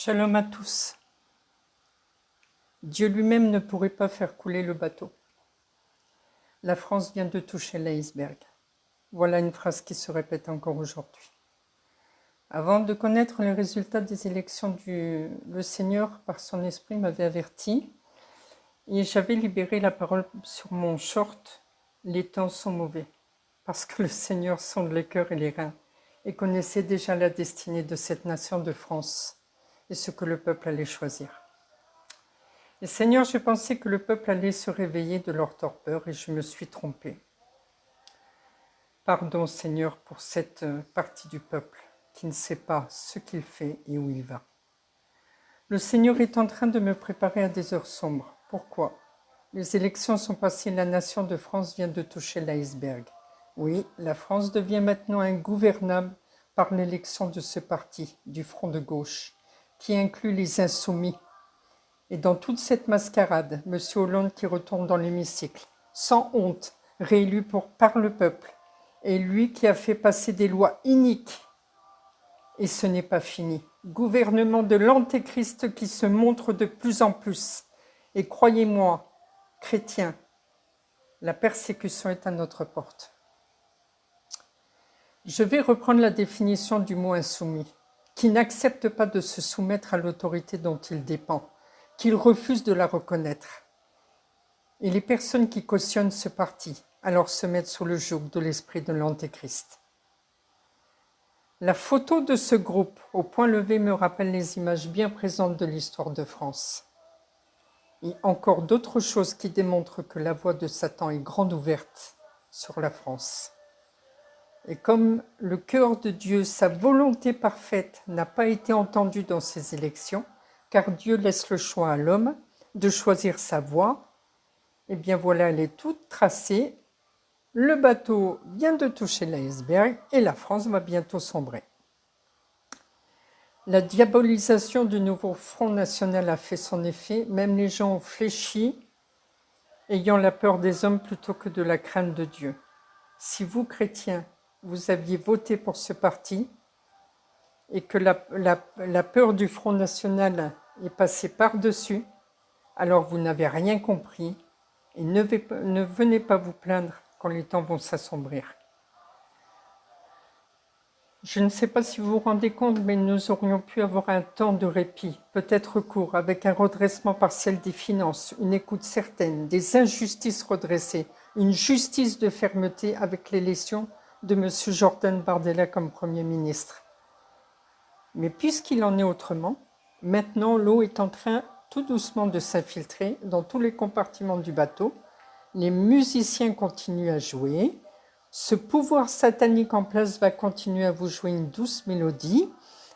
Shalom à tous. Dieu lui-même ne pourrait pas faire couler le bateau. La France vient de toucher l'iceberg. Voilà une phrase qui se répète encore aujourd'hui. Avant de connaître les résultats des élections, le Seigneur, par son esprit, m'avait averti et j'avais libéré la parole sur mon short. Les temps sont mauvais, parce que le Seigneur sonde les cœurs et les reins et connaissait déjà la destinée de cette nation de France et ce que le peuple allait choisir. Et Seigneur, je pensais que le peuple allait se réveiller de leur torpeur et je me suis trompée. Pardon, Seigneur, pour cette partie du peuple qui ne sait pas ce qu'il fait et où il va. Le Seigneur est en train de me préparer à des heures sombres. Pourquoi? Les élections sont passées, la nation de France vient de toucher l'iceberg. Oui, la France devient maintenant ingouvernable par l'élection de ce parti, du Front de gauche, qui inclut les insoumis. Et dans toute cette mascarade, M. Hollande qui retourne dans l'hémicycle, sans honte, réélu par le peuple, et lui qui a fait passer des lois iniques. Et ce n'est pas fini. Gouvernement de l'Antéchrist qui se montre de plus en plus. Et croyez-moi, chrétiens, la persécution est à notre porte. Je vais reprendre la définition du mot insoumis, qui n'accepte pas de se soumettre à l'autorité dont il dépend, qu'il refuse de la reconnaître. Et les personnes qui cautionnent ce parti, alors se mettent sous le joug de l'esprit de l'Antéchrist. La photo de ce groupe au point levé me rappelle les images bien présentes de l'histoire de France. Et encore d'autres choses qui démontrent que la voie de Satan est grande ouverte sur la France. Et comme le cœur de Dieu, sa volonté parfaite, n'a pas été entendue dans ces élections, car Dieu laisse le choix à l'homme de choisir sa voie, et bien voilà, elle est toute tracée. Le bateau vient de toucher l'iceberg et la France va bientôt sombrer. La diabolisation du nouveau Front National a fait son effet, même les gens ont fléchi, ayant la peur des hommes plutôt que de la crainte de Dieu. Si vous, chrétiens, vous aviez voté pour ce parti et que la peur du Front National est passée par-dessus, alors vous n'avez rien compris et ne venez pas vous plaindre quand les temps vont s'assombrir. Je ne sais pas si vous vous rendez compte, mais nous aurions pu avoir un temps de répit, peut-être court, avec un redressement partiel des finances, une écoute certaine, des injustices redressées, une justice de fermeté avec l'élection de M. Jordan Bardella comme Premier ministre. Mais puisqu'il en est autrement, maintenant l'eau est en train tout doucement de s'infiltrer dans tous les compartiments du bateau. Les musiciens continuent à jouer. Ce pouvoir satanique en place va continuer à vous jouer une douce mélodie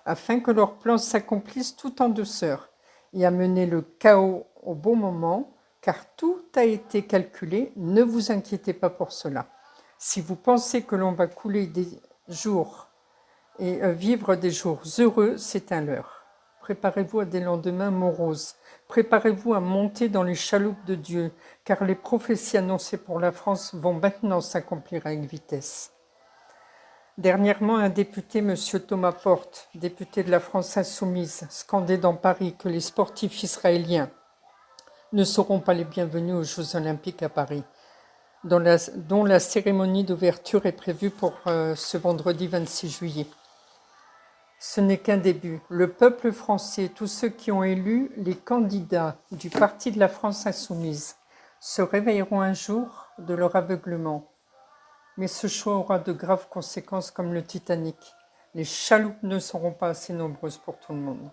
afin que leur plan s'accomplisse tout en douceur et amener le chaos au bon moment, car tout a été calculé. Ne vous inquiétez pas pour cela. Si vous pensez que l'on va couler des jours et vivre des jours heureux, c'est un leurre. Préparez-vous à des lendemains moroses. Préparez-vous à monter dans les chaloupes de Dieu, car les prophéties annoncées pour la France vont maintenant s'accomplir avec vitesse. Dernièrement, un député, M. Thomas Porte, député de la France insoumise, scandait dans Paris que les sportifs israéliens ne seront pas les bienvenus aux Jeux Olympiques à Paris, dont la cérémonie d'ouverture est prévue pour ce vendredi 26 juillet. Ce n'est qu'un début. Le peuple français, tous ceux qui ont élu les candidats du Parti de la France insoumise, se réveilleront un jour de leur aveuglement. Mais ce choix aura de graves conséquences comme le Titanic. Les chaloupes ne seront pas assez nombreuses pour tout le monde.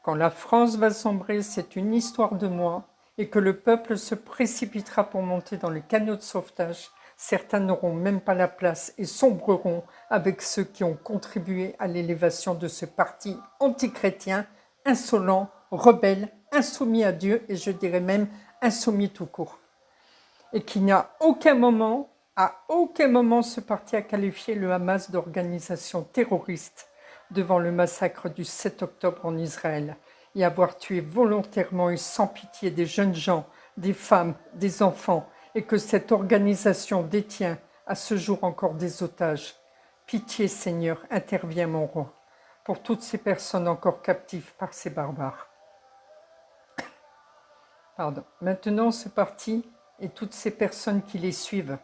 Quand la France va sombrer, c'est une histoire de mois, et que le peuple se précipitera pour monter dans les canots de sauvetage. Certains n'auront même pas la place et sombreront avec ceux qui ont contribué à l'élévation de ce parti antichrétien, insolent, rebelle, insoumis à Dieu et je dirais même insoumis tout court. Et qui n'a aucun moment, à aucun moment ce parti a qualifié le Hamas d'organisation terroriste devant le massacre du 7 octobre en Israël et avoir tué volontairement et sans pitié des jeunes gens, des femmes, des enfants, et que cette organisation détient à ce jour encore des otages. Pitié, Seigneur, interviens mon roi. pour toutes ces personnes encore captives par ces barbares. Pardon. Maintenant, ce parti et toutes ces personnes qui les suivent,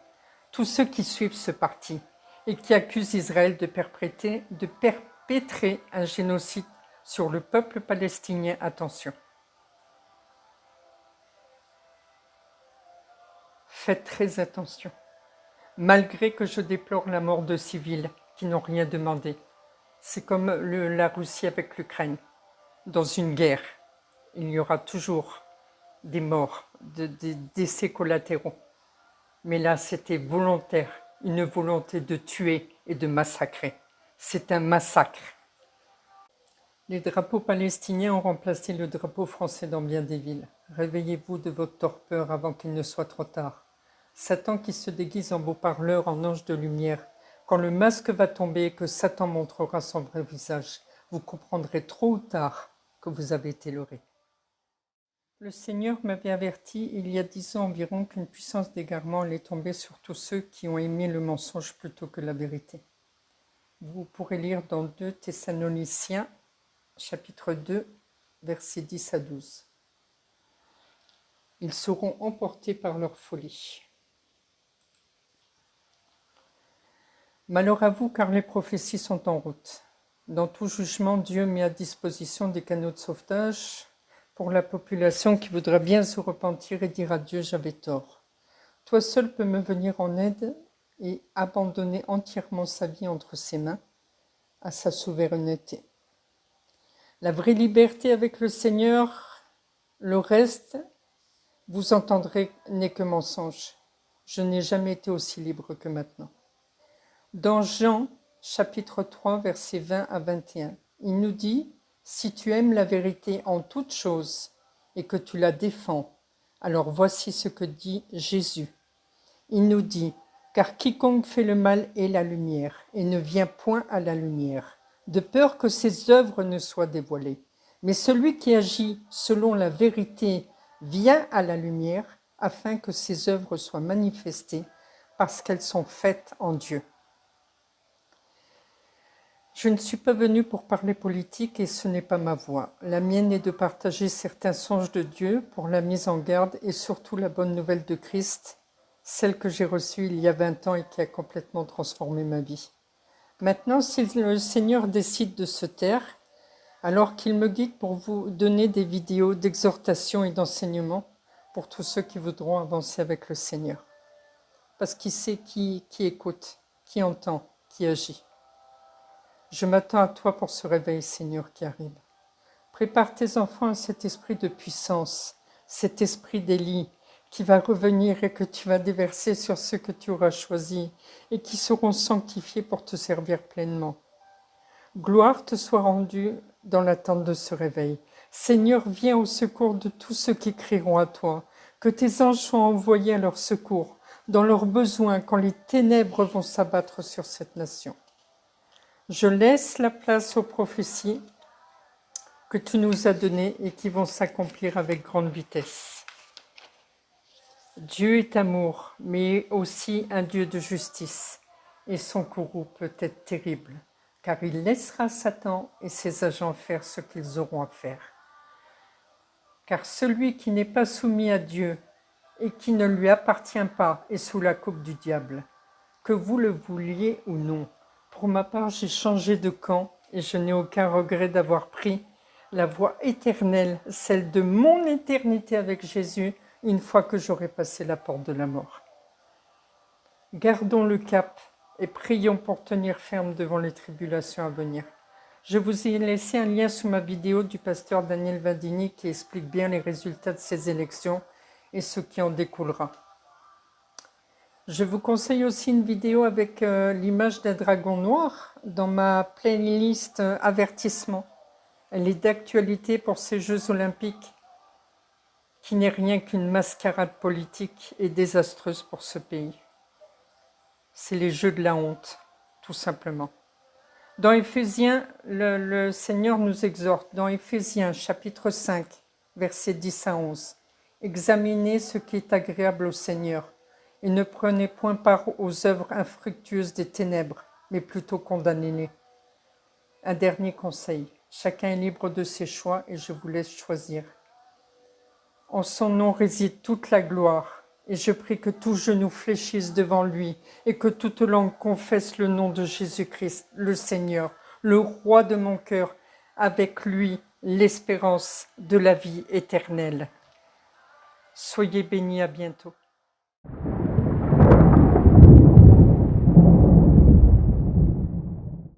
tous ceux qui suivent ce parti et qui accusent Israël de perpétrer un génocide sur le peuple palestinien, attention. Faites très attention. Malgré que je déplore la mort de civils qui n'ont rien demandé, c'est comme la Russie avec l'Ukraine. Dans une guerre, il y aura toujours des morts, des décès collatéraux. Mais là, c'était volontaire, une volonté de tuer et de massacrer. C'est un massacre. Les drapeaux palestiniens ont remplacé le drapeau français dans bien des villes. Réveillez-vous de votre torpeur avant qu'il ne soit trop tard. Satan qui se déguise en beau-parleur, en ange de lumière. Quand le masque va tomber et que Satan montrera son vrai visage, vous comprendrez trop ou tard que vous avez été leurré. Le Seigneur m'avait averti il y a 10 ans environ qu'une puissance d'égarement allait tomber sur tous ceux qui ont aimé le mensonge plutôt que la vérité. Vous pourrez lire dans 2 Thessaloniciens, chapitre 2, versets 10 à 12. Ils seront emportés par leur folie. Malheur à vous, car les prophéties sont en route. Dans tout jugement, Dieu met à disposition des canaux de sauvetage pour la population qui voudra bien se repentir et dire à Dieu, j'avais tort. Toi seul peux me venir en aide et abandonner entièrement sa vie entre ses mains à sa souveraineté. La vraie liberté avec le Seigneur, le reste, vous entendrez, n'est que mensonge. Je n'ai jamais été aussi libre que maintenant. Dans Jean, chapitre 3, versets 20 à 21, il nous dit « Si tu aimes la vérité en toutes choses et que tu la défends, alors voici ce que dit Jésus. Il nous dit « Car quiconque fait le mal est la lumière et ne vient point à la lumière, de peur que ses œuvres ne soient dévoilées. Mais celui qui agit selon la vérité vient à la lumière afin que ses œuvres soient manifestées parce qu'elles sont faites en Dieu. » Je ne suis pas venue pour parler politique et ce n'est pas ma voie. La mienne est de partager certains songes de Dieu pour la mise en garde et surtout la bonne nouvelle de Christ, celle que j'ai reçue il y a 20 ans et qui a complètement transformé ma vie. Maintenant, si le Seigneur décide de se taire, alors qu'il me guide pour vous donner des vidéos d'exhortation et d'enseignement pour tous ceux qui voudront avancer avec le Seigneur. Parce qu'il sait qui écoute, qui entend, qui agit. Je m'attends à toi pour ce réveil, Seigneur, qui arrive. Prépare tes enfants à cet esprit de puissance, cet esprit d'Élie qui va revenir et que tu vas déverser sur ceux que tu auras choisis et qui seront sanctifiés pour te servir pleinement. Gloire te soit rendue dans l'attente de ce réveil. Seigneur, viens au secours de tous ceux qui crieront à toi. Que tes anges soient envoyés à leur secours, dans leurs besoins, quand les ténèbres vont s'abattre sur cette nation. Je laisse la place aux prophéties que tu nous as données et qui vont s'accomplir avec grande vitesse. Dieu est amour, mais aussi un Dieu de justice, et son courroux peut être terrible, car il laissera Satan et ses agents faire ce qu'ils auront à faire. Car celui qui n'est pas soumis à Dieu et qui ne lui appartient pas est sous la coupe du diable, que vous le vouliez ou non. Pour ma part, j'ai changé de camp et je n'ai aucun regret d'avoir pris la voie éternelle, celle de mon éternité avec Jésus, une fois que j'aurai passé la porte de la mort. Gardons le cap et prions pour tenir ferme devant les tribulations à venir. Je vous ai laissé un lien sous ma vidéo du pasteur Daniel Vadini qui explique bien les résultats de ces élections et ce qui en découlera. Je vous conseille aussi une vidéo avec l'image d'un dragon noir dans ma playlist avertissement. Elle est d'actualité pour ces Jeux olympiques qui n'est rien qu'une mascarade politique et désastreuse pour ce pays. C'est les Jeux de la honte, tout simplement. Dans Éphésiens, le Seigneur nous exhorte, dans Éphésiens chapitre 5, versets 10 à 11. Examinez ce qui est agréable au Seigneur et ne prenez point part aux œuvres infructueuses des ténèbres, mais plutôt condamnez-les. Un dernier conseil. Chacun est libre de ses choix et je vous laisse choisir. En son nom réside toute la gloire. Et je prie que tout genou fléchisse devant lui et que toute langue confesse le nom de Jésus-Christ, le Seigneur, le roi de mon cœur, avec lui l'espérance de la vie éternelle. Soyez bénis, à bientôt.